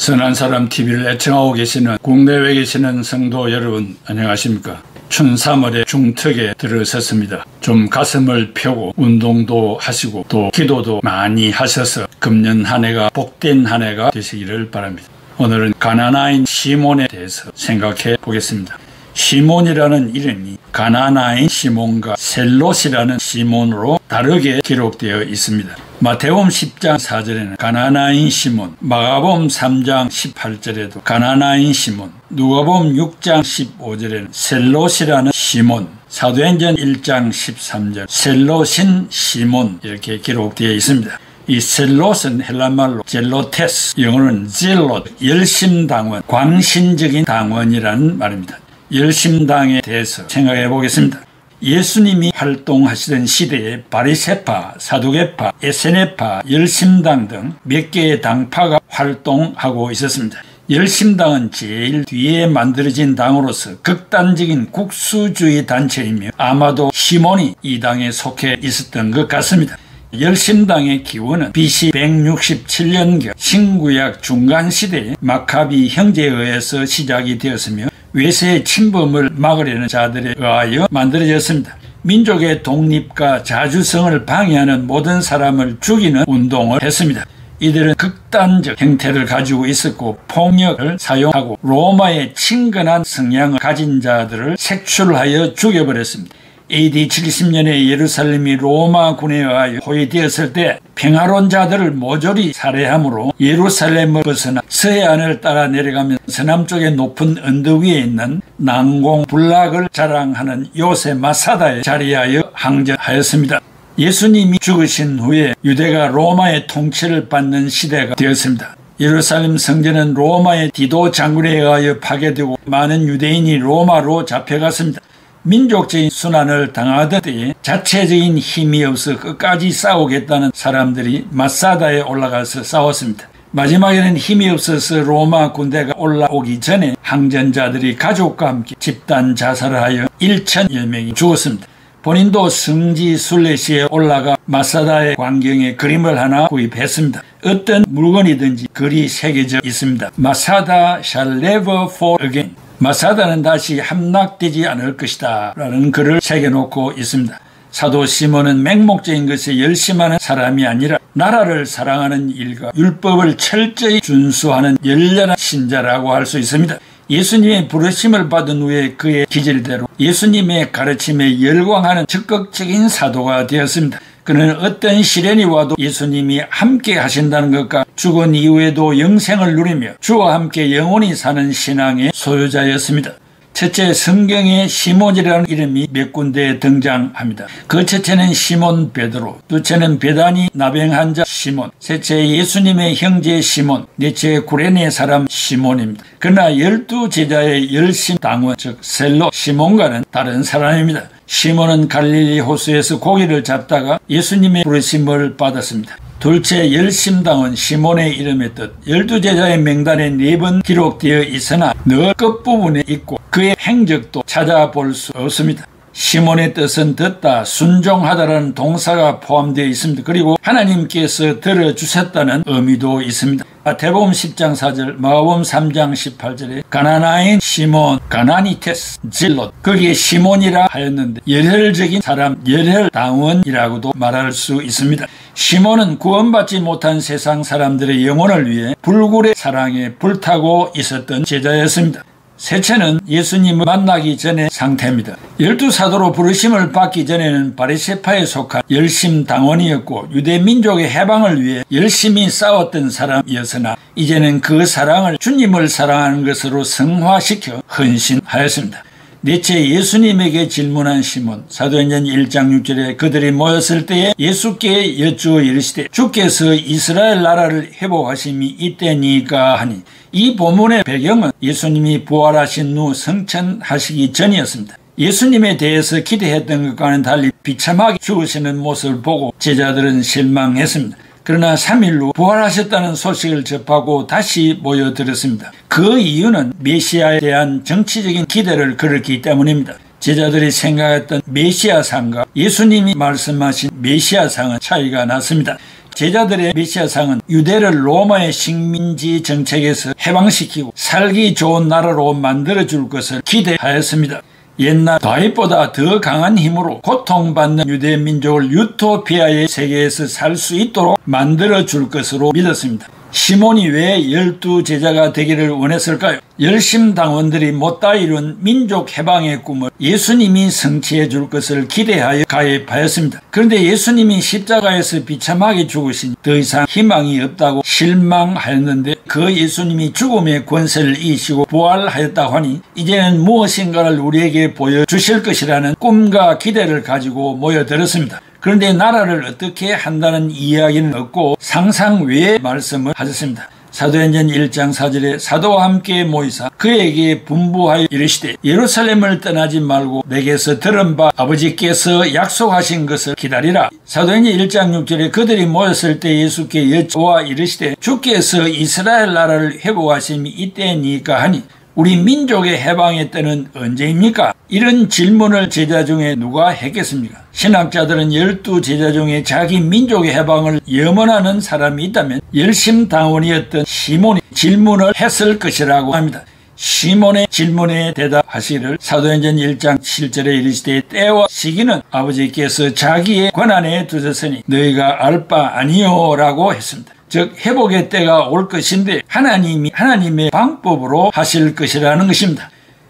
선한 사람 TV를 애청하고 계시는 국내외 계시는 성도 여러분 안녕하십니까. 춘 3월의 중턱에 들어섰습니다. 좀 가슴을 펴고 운동도 하시고 또 기도도 많이 하셔서 금년 한 해가 복된 한 해가 되시기를 바랍니다. 오늘은 가나나인 시몬에 대해서 생각해 보겠습니다. 시몬이라는 이름이 가나나인 시몬과 셀롯이라는 시몬으로 다르게 기록되어 있습니다. 마태복음 10장 4절에는 가나나인 시몬, 마가복음 3장 18절에도 가나나인 시몬, 누가복음 6장 15절에는 셀롯이라는 시몬, 사도행전 1장 13절 셀롯인 시몬 이렇게 기록되어 있습니다. 이 셀롯은 헬라말로 젤로테스, 영어로는 젤롯, 열심당원, 광신적인 당원이라는 말입니다. 열심당에 대해서 생각해 보겠습니다. 예수님이 활동하시던 시대에 바리새파, 사두개파, 에세네파, 열심당 등 몇 개의 당파가 활동하고 있었습니다. 열심당은 제일 뒤에 만들어진 당으로서 극단적인 국수주의 단체이며 아마도 시몬이 이 당에 속해 있었던 것 같습니다. 열심당의 기원은 BC 167년경 신구약 중간시대에 마카비 형제에 의해서 시작이 되었으며 외세의 침범을 막으려는 자들에 의하여 만들어졌습니다. 민족의 독립과 자주성을 방해하는 모든 사람을 죽이는 운동을 했습니다. 이들은 극단적 형태를 가지고 있었고 폭력을 사용하고 로마의 친근한 성향을 가진 자들을 색출하여 죽여버렸습니다. AD 70년에 예루살렘이 로마군에 의하여 포위되었을 때 평화론자들을 모조리 살해함으로 예루살렘을 벗어나 서해안을 따라 내려가면 서남쪽의 높은 언덕 위에 있는 난공불락을 자랑하는 요새 마사다에 자리하여 항전하였습니다. 예수님이 죽으신 후에 유대가 로마의 통치를 받는 시대가 되었습니다. 예루살렘 성전은 로마의 디도 장군에 의하여 파괴되고 많은 유대인이 로마로 잡혀갔습니다. 민족적인 순환을 당하던 때에 자체적인 힘이 없어 끝까지 싸우겠다는 사람들이 마사다에 올라가서 싸웠습니다. 마지막에는 힘이 없어서 로마 군대가 올라오기 전에 항전자들이 가족과 함께 집단 자살을 하여 1,000여 명이 죽었습니다. 본인도 성지 순례시에 올라가 마사다의 광경에 그림을 하나 구입했습니다. 어떤 물건이든지 글이 새겨져 있습니다. 마사다 shall never fall again. 마사다는 다시 함락되지 않을 것이다 라는 글을 새겨놓고 있습니다. 사도 시몬은 맹목적인 것에 열심하는 사람이 아니라 나라를 사랑하는 일과 율법을 철저히 준수하는 열렬한 신자라고 할 수 있습니다. 예수님의 부르심을 받은 후에 그의 기질대로 예수님의 가르침에 열광하는 적극적인 사도가 되었습니다. 그는 어떤 시련이 와도 예수님이 함께 하신다는 것과 죽은 이후에도 영생을 누리며 주와 함께 영원히 사는 신앙의 소유자였습니다. 첫째, 성경에 시몬이라는 이름이 몇 군데에 등장합니다. 그 첫째는 시몬 베드로, 둘째는 베다니 나병 환자 시몬, 셋째 예수님의 형제 시몬, 넷째 구레네 사람 시몬입니다. 그러나 12제자의 열심당원 즉 셀롯 시몬과는 다른 사람입니다. 시몬은 갈릴리 호수에서 고기를 잡다가 예수님의 부르심을 받았습니다. 둘째, 열심당원 시몬의 이름의 뜻 12제자의 명단에 4번 기록되어 있으나 늘 끝부분에 있고 그의 행적도 찾아볼 수 없습니다. 시몬의 뜻은 듣다, 순종하다라는 동사가 포함되어 있습니다. 그리고 하나님께서 들어주셨다는 의미도 있습니다. 마태복음 10장 4절, 마가복음 3장 18절에 가나나인 시몬, 가나니테스, 질롯, 거기에 시몬이라 하였는데 열혈적인 사람, 열혈당원이라고도 말할 수 있습니다. 시몬은 구원받지 못한 세상 사람들의 영혼을 위해 불굴의 사랑에 불타고 있었던 제자였습니다. 셋째는 예수님을 만나기 전의 상태입니다. 12사도로 부르심을 받기 전에는 바리새파에 속한 열심당원이었고 유대 민족의 해방을 위해 열심히 싸웠던 사람이었으나 이제는 그 사랑을 주님을 사랑하는 것으로 성화시켜 헌신하였습니다. 넷째, 예수님에게 질문한 시몬, 사도행전 1장 6절에 그들이 모였을 때에 예수께 여쭈어 이르시되 주께서 이스라엘 나라를 회복하심이 이때니까 하니, 이 본문의 배경은 예수님이 부활하신 후 성천하시기 전이었습니다. 예수님에 대해서 기대했던 것과는 달리 비참하게 죽으시는 모습을 보고 제자들은 실망했습니다. 그러나 3일 후 부활하셨다는 소식을 접하고 다시 모여들었습니다. 그 이유는 메시아에 대한 정치적인 기대를 걸었기 때문입니다. 제자들이 생각했던 메시아상과 예수님이 말씀하신 메시아상은 차이가 났습니다. 제자들의 메시아상은 유대를 로마의 식민지 정책에서 해방시키고 살기 좋은 나라로 만들어줄 것을 기대하였습니다. 옛날 다윗보다 더 강한 힘으로 고통받는 유대 민족을 유토피아의 세계에서 살 수 있도록 만들어줄 것으로 믿었습니다. 시몬이 왜 12제자가 되기를 원했을까요? 열심당원들이 못다 이룬 민족 해방의 꿈을 예수님이 성취해 줄 것을 기대하여 가입하였습니다. 그런데 예수님이 십자가에서 비참하게 죽으신 더 이상 희망이 없다고 실망하였는데 그 예수님이 죽음의 권세를 이기시고 부활하였다고 하니 이제는 무엇인가를 우리에게 보여주실 것이라는 꿈과 기대를 가지고 모여들었습니다. 그런데 나라를 어떻게 한다는 이야기는 없고 상상 외의 말씀을 하셨습니다. 사도행전 1장 4절에 사도와 함께 모이사 그에게 분부하여 이르시되 예루살렘을 떠나지 말고 내게서 들은 바 아버지께서 약속하신 것을 기다리라. 사도행전 1장 6절에 그들이 모였을 때 예수께 여쭤와 이르시되 주께서 이스라엘 나라를 회복하심이 이때니까 하니 우리 민족의 해방의 때는 언제입니까? 이런 질문을 제자 중에 누가 했겠습니까? 신학자들은 12제자 중에 자기 민족의 해방을 염원하는 사람이 있다면 열심당원이었던 시몬이 질문을 했을 것이라고 합니다. 시몬의 질문에 대답하시기를 사도행전 1장 7절에 이르시되 때와 시기는 아버지께서 자기의 권한에 두셨으니 너희가 알 바 아니요 라고 했습니다. 즉 회복의 때가 올 것인데 하나님이 하나님의 방법으로 하실 것이라는 것입니다.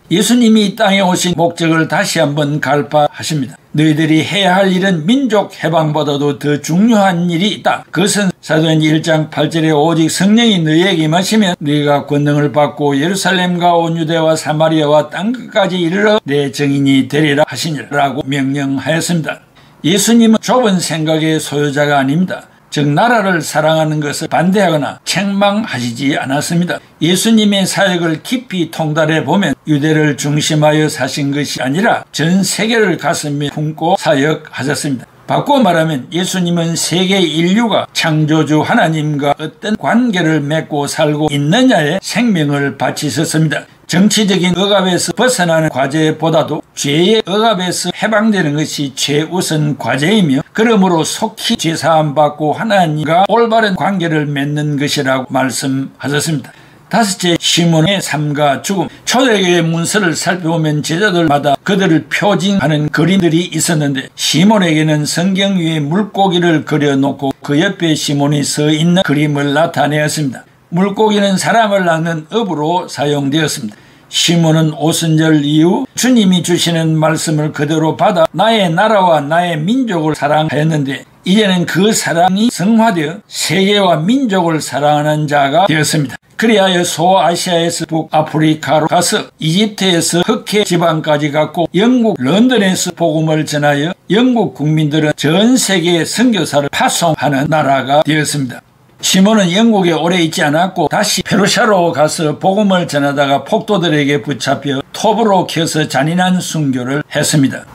예수님이 이 땅에 오신 목적을 다시 한번 갈파하십니다. 너희들이 해야 할 일은 민족 해방보다도 더 중요한 일이 있다. 그것은 사도행전 1장 8절에 오직 성령이 너희에게 임하시면 너희가 권능을 받고 예루살렘과 온 유대와 사마리아와 땅끝까지 이르러 내 증인이 되리라 하시니라고 명령하였습니다. 예수님은 좁은 생각의 소유자가 아닙니다. 즉 나라를 사랑하는 것을 반대하거나 책망하시지 않았습니다. 예수님의 사역을 깊이 통달해 보면 유대를 중심하여 사신 것이 아니라 전 세계를 가슴에 품고 사역하셨습니다. 바꾸어 말하면 예수님은 세계 인류가 창조주 하나님과 어떤 관계를 맺고 살고 있느냐에 생명을 바치셨습니다. 정치적인 억압에서 벗어나는 과제보다도 죄의 억압에서 해방되는 것이 최우선 과제이며 그러므로 속히 죄사함 받고 하나님과 올바른 관계를 맺는 것이라고 말씀하셨습니다. 다섯째, 시몬의 삶과 죽음. 초대교회 문서를 살펴보면 제자들마다 그들을 표징하는 그림들이 있었는데 시몬에게는 성경 위에 물고기를 그려놓고 그 옆에 시몬이 서 있는 그림을 나타내었습니다. 물고기는 사람을 낚는 어부로 사용되었습니다. 시몬은 오순절 이후 주님이 주시는 말씀을 그대로 받아 나의 나라와 나의 민족을 사랑하였는데 이제는 그 사랑이 성화되어 세계와 민족을 사랑하는 자가 되었습니다. 그리하여 소아시아에서 북아프리카로 가서 이집트에서 흑해 지방까지 갔고 영국 런던에서 복음을 전하여 영국 국민들은 전 세계에 선교사를 파송하는 나라가 되었습니다. 시몬은 영국에 오래 있지 않았고 다시 페르시아로 가서 복음을 전하다가 폭도들에게 붙잡혀 톱으로 켜서 잔인한 순교를 했습니다.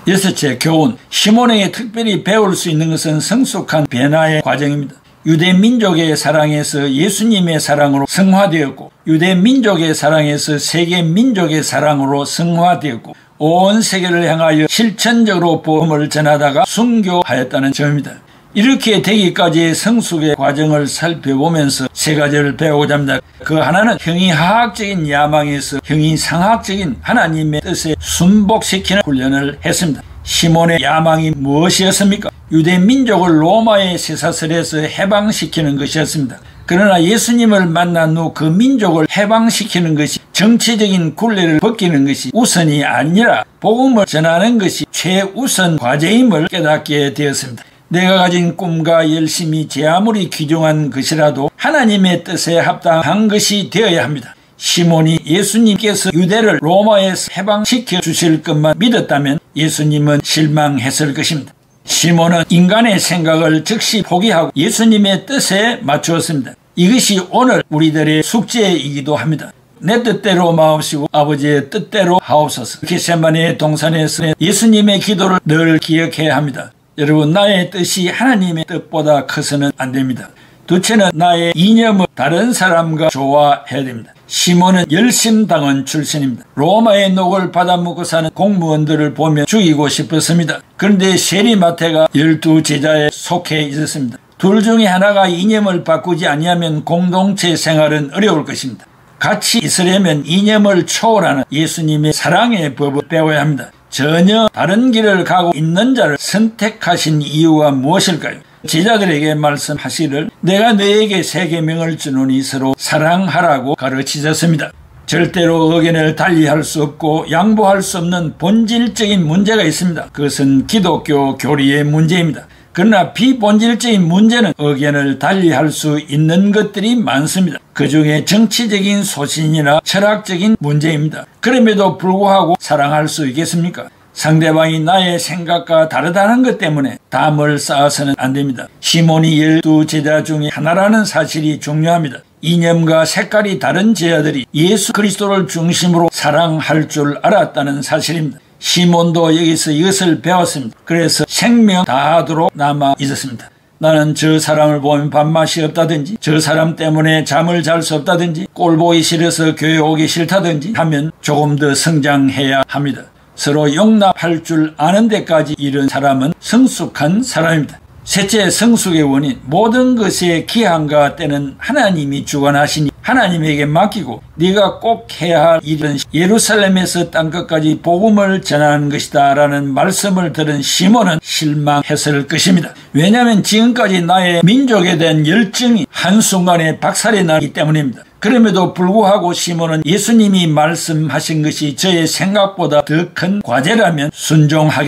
여섯째, 교훈. 시몬에게 특별히 배울 수 있는 것은 성숙한 변화의 과정입니다. 유대 민족의 사랑에서 예수님의 사랑으로 성화되었고 유대 민족의 사랑에서 세계 민족의 사랑으로 성화되었고 온 세계를 향하여 실천적으로 복음을 전하다가 순교하였다는 점입니다. 이렇게 되기까지의 성숙의 과정을 살펴보면서 세 가지를 배우고자 합니다. 그 하나는 형이하학적인 야망에서 형이상학적인 하나님의 뜻에 순복시키는 훈련을 했습니다. 시몬의 야망이 무엇이었습니까? 유대 민족을 로마의 쇠사슬에서 해방시키는 것이었습니다. 그러나 예수님을 만난 후 그 민족을 해방시키는 것이 정치적인 굴레를 벗기는 것이 우선이 아니라 복음을 전하는 것이 최우선 과제임을 깨닫게 되었습니다. 내가 가진 꿈과 열심이 제 아무리 귀중한 것이라도 하나님의 뜻에 합당한 것이 되어야 합니다. 시몬이 예수님께서 유대를 로마에서 해방시켜 주실 것만 믿었다면 예수님은 실망했을 것입니다. 시몬은 인간의 생각을 즉시 포기하고 예수님의 뜻에 맞추었습니다. 이것이 오늘 우리들의 숙제이기도 합니다. 내 뜻대로 마옵시고 아버지의 뜻대로 하옵소서. 겟세마네 동산에서 예수님의 기도를 늘 기억해야 합니다. 여러분, 나의 뜻이 하나님의 뜻보다 커서는 안 됩니다. 둘째는 나의 이념을 다른 사람과 조화해야 됩니다. 시몬은 열심당원 출신입니다. 로마의 녹을 받아먹고 사는 공무원들을 보며 죽이고 싶었습니다. 그런데 세리마태가 12제자에 속해 있었습니다. 둘 중에 하나가 이념을 바꾸지 아니하면 공동체 생활은 어려울 것입니다. 같이 있으려면 이념을 초월하는 예수님의 사랑의 법을 배워야 합니다. 전혀 다른 길을 가고 있는 자를 선택하신 이유가 무엇일까요? 제자들에게 말씀하시기를 내가 너에게 새 계명을 주노니 서로 사랑하라고 가르치셨습니다. 절대로 의견을 달리할 수 없고 양보할 수 없는 본질적인 문제가 있습니다. 그것은 기독교 교리의 문제입니다. 그러나 비본질적인 문제는 의견을 달리할 수 있는 것들이 많습니다. 그중에 정치적인 소신이나 철학적인 문제입니다. 그럼에도 불구하고 사랑할 수 있겠습니까? 상대방이 나의 생각과 다르다는 것 때문에 담을 쌓아서는 안 됩니다. 시몬이 12제자 중에 하나라는 사실이 중요합니다. 이념과 색깔이 다른 제자들이 예수 그리스도를 중심으로 사랑할 줄 알았다는 사실입니다. 시몬도 여기서 이것을 배웠습니다. 그래서 생명 다하도록 남아 있었습니다. 나는 저 사람을 보면 밥맛이 없다든지 저 사람 때문에 잠을 잘 수 없다든지 꼴 보기 싫어서 교회 오기 싫다든지 하면 조금 더 성장해야 합니다. 서로 용납할 줄 아는 데까지 이른 사람은 성숙한 사람입니다. 셋째, 성숙의 원인. 모든 것의 기한과 때는 하나님이 주관하시니 하나님에게 맡기고 네가 꼭 해야 할 일은 예루살렘에서 땅끝까지 복음을 전하는 것이다 라는 말씀을 들은 시몬은 실망했을 것입니다. 왜냐하면 지금까지 나의 민족에 대한 열정이 한순간에 박살이 나기 때문입니다. 그럼에도 불구하고 시몬은 예수님이 말씀하신 것이 저의 생각보다 더 큰 과제라면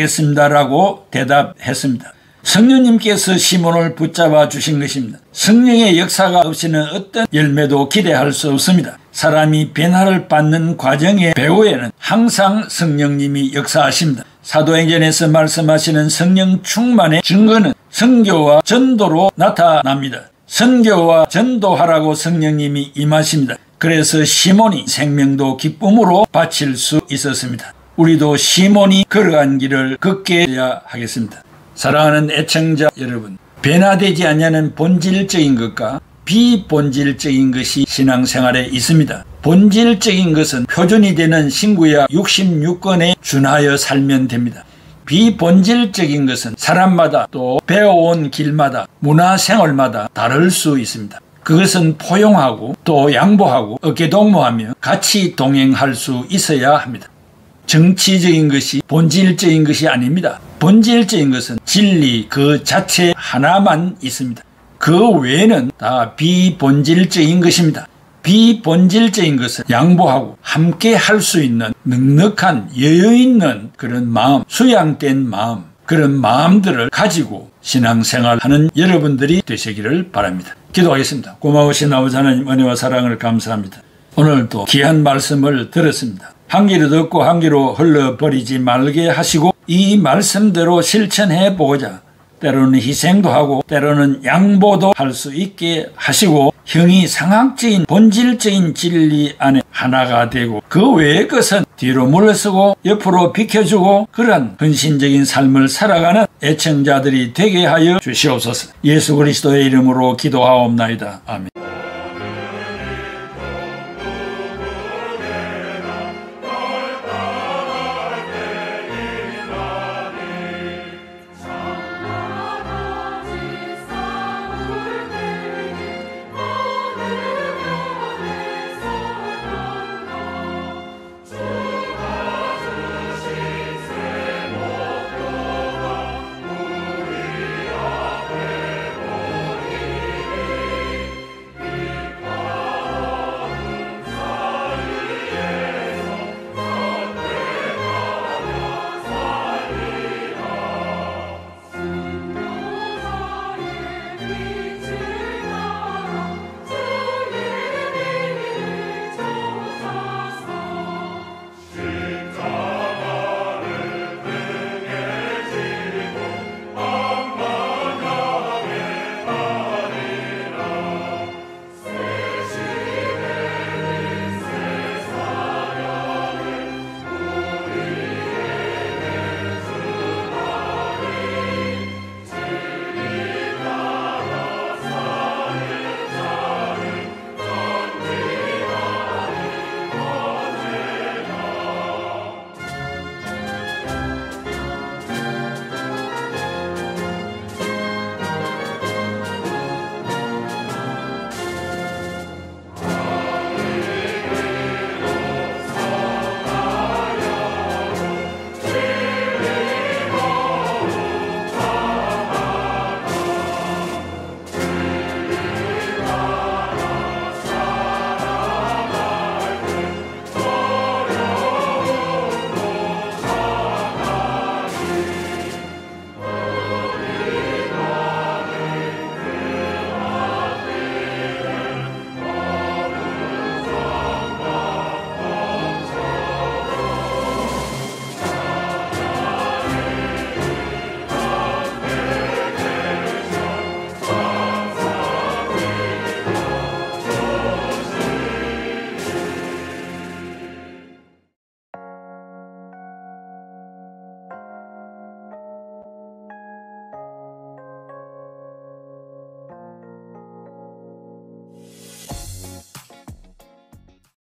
순종하겠습니다라고 대답했습니다. 성령님께서 시몬을 붙잡아 주신 것입니다. 성령의 역사가 없이는 어떤 열매도 기대할 수 없습니다. 사람이 변화를 받는 과정의 배후에는 항상 성령님이 역사하십니다. 사도행전에서 말씀하시는 성령 충만의 증거는 선교와 전도로 나타납니다. 선교와 전도하라고 성령님이 임하십니다. 그래서 시몬이 생명도 기쁨으로 바칠 수 있었습니다. 우리도 시몬이 걸어간 길을 걷게 해야 하겠습니다. 사랑하는 애청자 여러분, 변화되지 않냐는 본질적인 것과 비본질적인 것이 신앙생활에 있습니다. 본질적인 것은 표준이 되는 신구약 66권에 준하여 살면 됩니다. 비본질적인 것은 사람마다 또 배워온 길마다 문화생활마다 다를 수 있습니다. 그것은 포용하고 또 양보하고 어깨동무하며 같이 동행할 수 있어야 합니다. 정치적인 것이 본질적인 것이 아닙니다. 본질적인 것은 진리 그 자체 하나만 있습니다. 그 외에는 다 비본질적인 것입니다. 비본질적인 것은 양보하고 함께 할 수 있는 넉넉한 여유 있는 그런 마음, 수양된 마음, 그런 마음들을 가지고 신앙생활하는 여러분들이 되시기를 바랍니다. 기도하겠습니다. 고마우신 아버지 하나님 은혜와 사랑을 감사합니다. 오늘도 귀한 말씀을 들었습니다. 한 귀로 듣고 한 귀로 흘러버리지 말게 하시고 이 말씀대로 실천해 보고자 때로는 희생도 하고 때로는 양보도 할 수 있게 하시고 형이 상학적인 본질적인 진리 안에 하나가 되고 그 외의 것은 뒤로 물러서고 옆으로 비켜주고 그러한 헌신적인 삶을 살아가는 애청자들이 되게 하여 주시옵소서. 예수 그리스도의 이름으로 기도하옵나이다. 아멘.